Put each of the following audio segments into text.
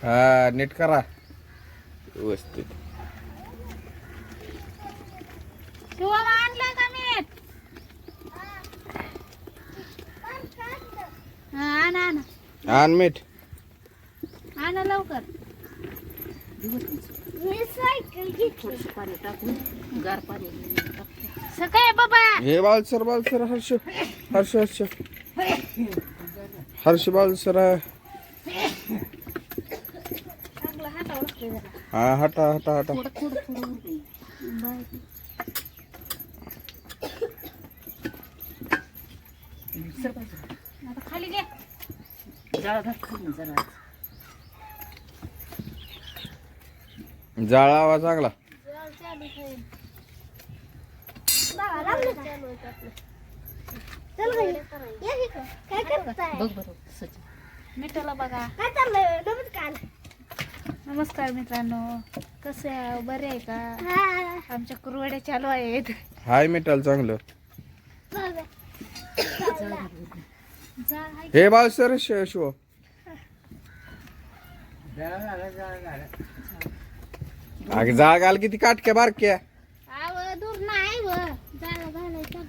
हा नीट करा व्यवस्थित. शिवम आणलं का मीठ? हा आण आण आण मीठ. आण लवकर. मी सायकल घेतली. पाणी टाकून गार पाणी सकाळी बाबा. हे बालसर बालसर हर्ष हर्ष हर्ष हर्ष बालसर. चांगलं हातावर असते जरा. हा हटा हटा हटा. थोडं थोडं थोडं बाय. आता खाली घे. जाळ घाल खाली जरा. जाळावा चांगला. जाळ चालू आहे. बाबा लागलं चालू आहे आपलं. चल गं ये इकडं. काय करताय? बघ बरं सचिन. मिठाला बघा. काय चाललंय? नमस्कार. नमस्कार मित्रांनो. कसे आहे? बरे आहे का? आमच्या कुरवड्या चालू आहेत. हाय मिठाल चांगलं. हे बालसर शिव. अग जाळ घाल किती काटक्या बारक्या. दूर नाही व जाळ घालायचं.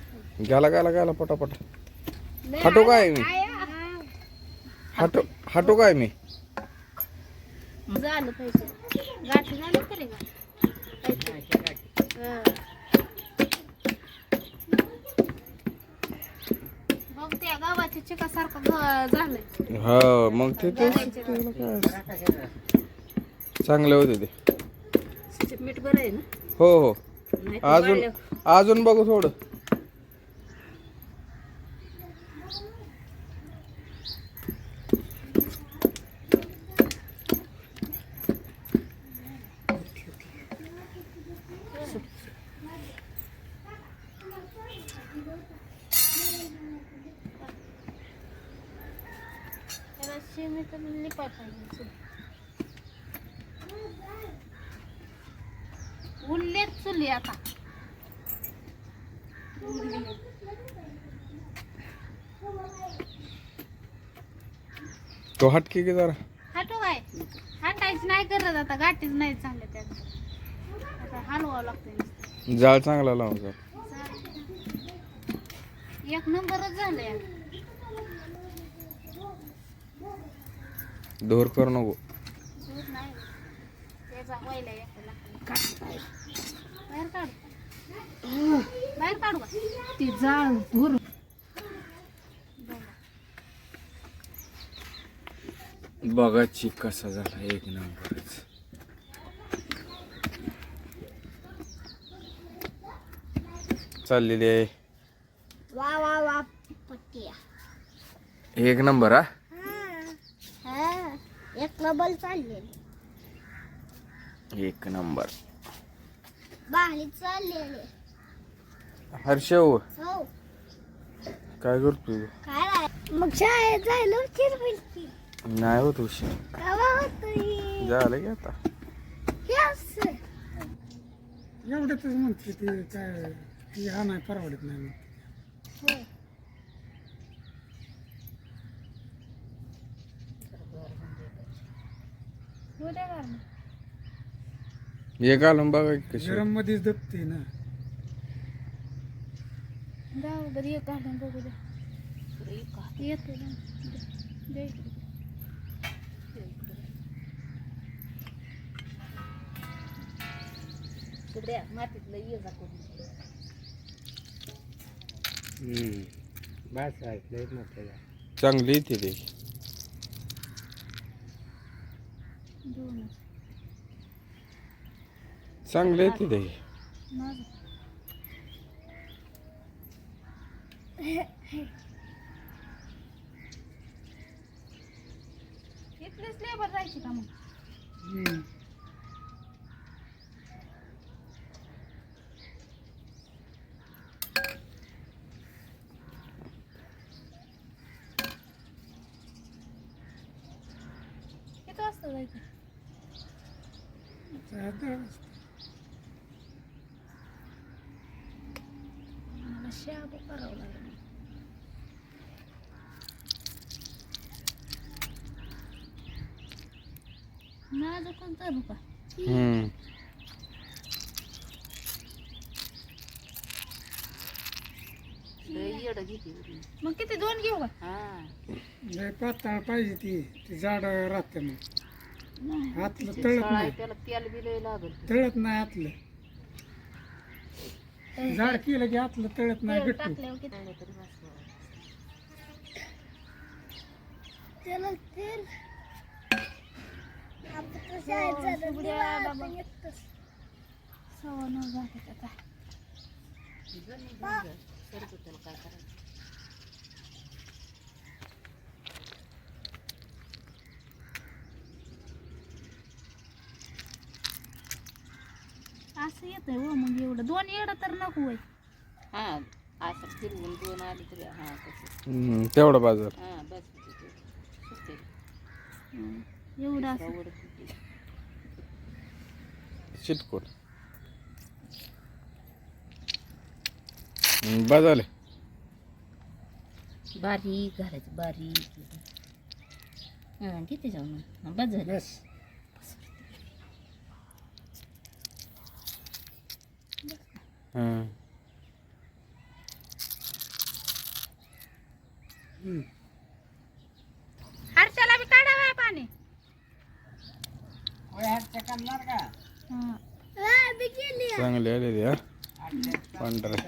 गाला गाला गाला पटापट. हटू काय मी? हटू हटू काय मी? झालं पाहिजे. गाठी झाली तरी का? मग त्या गावाच्या चिकासारखं झालंय. हो मग ते चांगले होते ते. मीठ बरं आहे ना? हो हो अजून अजून बघू थोडं. मी तर लिपाय पाहिजे. उरलेत चुली आता. तो हटके की जरा. हटू काय? हटायचं नाही करत आता. गाठीच नाही चांगल्या त्यात. आता हलवावं लागतं. जाळ चांगला लावून जा. एक नंबरच झालंय. दोर करू नको. दूध नाही. त्याचा व्हायला एकला. बाहेर काढ. बाहेर काढू का? ती जाळ भरून. बघा चिक कसा झाला एक नंबरच. चाललेली आहे. वा वा वा पट्टिया. एक नंबर हा. एक नंबर चाललेली. एक नंबर. बाहेर चाललेली. हर्षव हो. काय करतो? काय नाही. मग शाळेत जायला चिरबिलची. नाही होत उशीर. केव्हा होतोय? झालं की आता. एवढंच म्हणते ते काय ती हा नाही परवडत नाही. हे घालून बघा कशी. गरम मध्येच दबते ना. बरं एक घालून बघू द्या. येतो ना. मातीतलं ये जा करून. बस ऐकलंय मोठं. चांगली येते ते. चांगली येते ते. इथलेच लेबर जायची का मग? किती वाजता जायचं? मला शाबू करावं लागेल. नाजूकच धरू का? हम्म. मग किती 2 घेऊ का? लय पातळ पाहिजे ती जाड राहते मग आतलं तळत नाही तळत नाही आतलं जाड केलं की आतलं तळत नाही तेल गट्टू टाकल्यावर किती? सुगड्या बाबा. 9:15 झाले आता. असं येतंय हो मग एवढं 2 येडं तर नको होय. तेवढा बाजार एवढं असं. चिटकून बाजाले बारीक घालायचं बारीक किती जाऊन बस झालं बस हां. हर्षाला बी काढावं पाणी. चांगले आलेले हा पांढरे.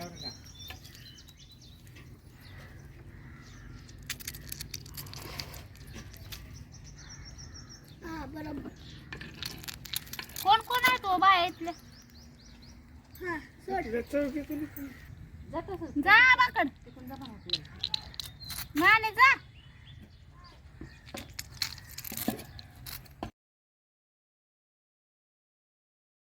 कोण कोण आहे तो बाया इथले? जा बाकड. माने जा.